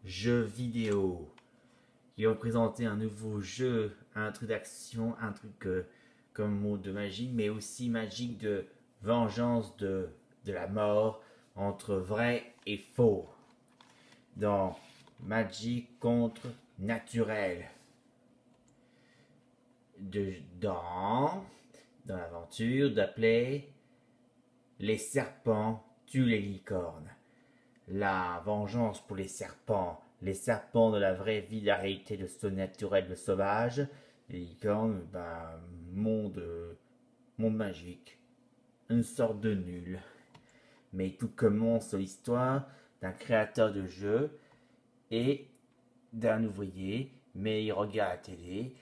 jeux vidéo. Ils ont présenté un nouveau jeu, un truc d'action, un truc comme mot de magie, mais aussi magique de vengeance de la mort entre vrai et faux. Dans Magie contre naturel. Dans l'aventure d'appeler les serpents tuent les licornes. La vengeance pour les serpents de la vraie vie, de la réalité de ce naturel, de sauvage. Les licornes, monde magique, une sorte de nul. Mais tout commence l'histoire d'un créateur de jeu et d'un ouvrier, mais il regarde la télé,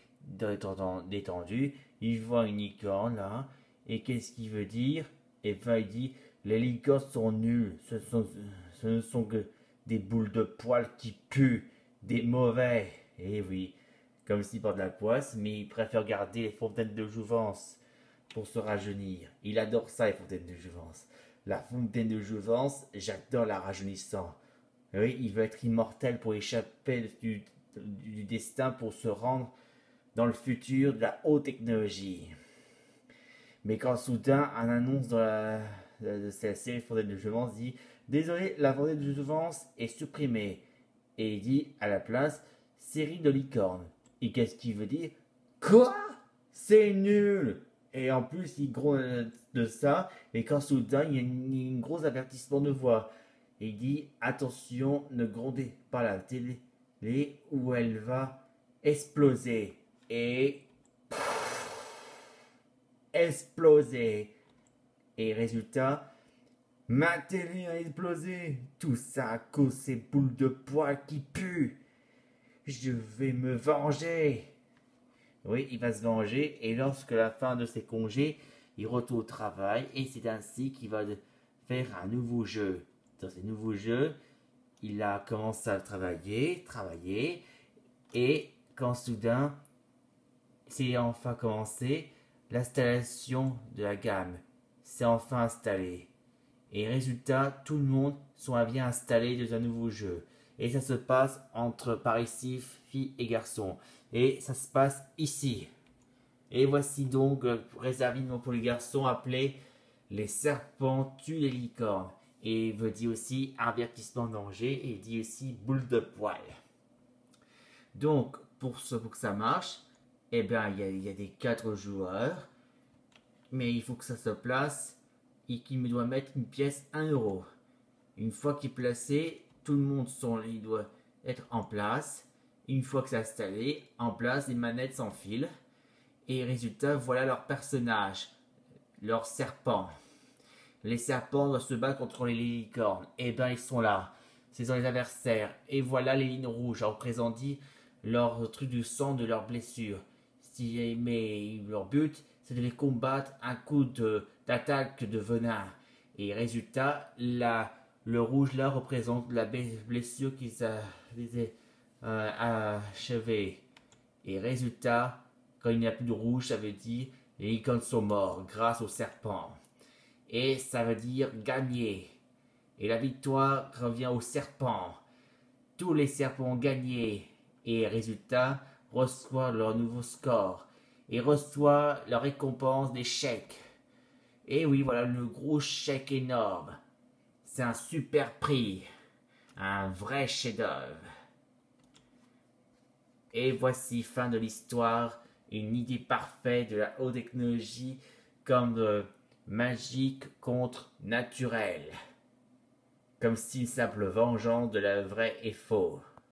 détendu, il voit une licorne là, et qu'est-ce qu'il veut dire? Et ben il dit, les licornes sont nulles, ce ne sont que des boules de poils qui puent, des mauvais. Et oui, comme s'il porte de la poisse, mais il préfère garder les fontaines de jouvence pour se rajeunir. Il adore ça, les fontaines de jouvence. La fontaine de jouvence, j'adore la rajeunissant. Oui, il veut être immortel pour échapper du destin, pour se rendre dans le futur de la haute technologie. Mais quand soudain, un annonce de cette série Fontaine de Jouvence dit « Désolé, la fontaine de jouvence est supprimée ». Et il dit à la place « Série de licornes ». Et qu'est-ce qu'il veut dire? Quoi? C'est nul! Et en plus, il gronde de ça, et quand soudain, il y a une grosse avertissement de voix. Et il dit « Attention, ne grondez pas la télé où elle va exploser. » Et exploser. Et résultat, ma télé a explosé. Tout ça à cause de ces boules de poils qui puent. Je vais me venger. Oui, il va se venger. Et lorsque la fin de ses congés, il retourne au travail. Et c'est ainsi qu'il va faire un nouveau jeu. Dans ce nouveau jeu, il a commencé à travailler. Et quand soudain, c'est enfin commencé, l'installation de la gamme s'est enfin installée. Et résultat, tout le monde soit bien installé dans un nouveau jeu. Et ça se passe par ici, filles et garçons. Et ça se passe ici. Et voici donc réservé pour les garçons appelé les serpents tuent les licornes. Et il veut dire aussi avertissement danger et il dit aussi boule de poil. Donc, pour que ça marche, eh bien, il y a des 4 joueurs, mais il faut que ça se place et qu'il me doit mettre une pièce 1 euro. Une fois qu'il est placé, tout le monde il doit être en place. Une fois que c'est installé, en place, les manettes s'enfilent. Et résultat, voilà leur personnage, leurs serpents. Les serpents doivent se battre contre les licornes. Et bien, ils sont là. Ce sont les adversaires. Et voilà les lignes rouges, représentant leur truc de sang de leurs blessures. Mais leur but, c'est de les combattre un coup d'attaque de venin. Et résultat, le rouge là représente la blessure qu'ils les achevée. Et résultat, quand il n'y a plus de rouge, ça veut dire les licornes sont morts grâce au serpent. Et ça veut dire gagner. Et la victoire revient au serpent. Tous les serpents ont gagné. Et résultat, reçoivent leur nouveau score. Et reçoivent leur récompense des chèques. Et oui, voilà le gros chèque énorme. C'est un super prix. Un vrai chef-d'œuvre. Et voici fin de l'histoire. Une idée parfaite de la haute technologie comme magique contre naturel. Comme si simple vengeance de la vraie et faux.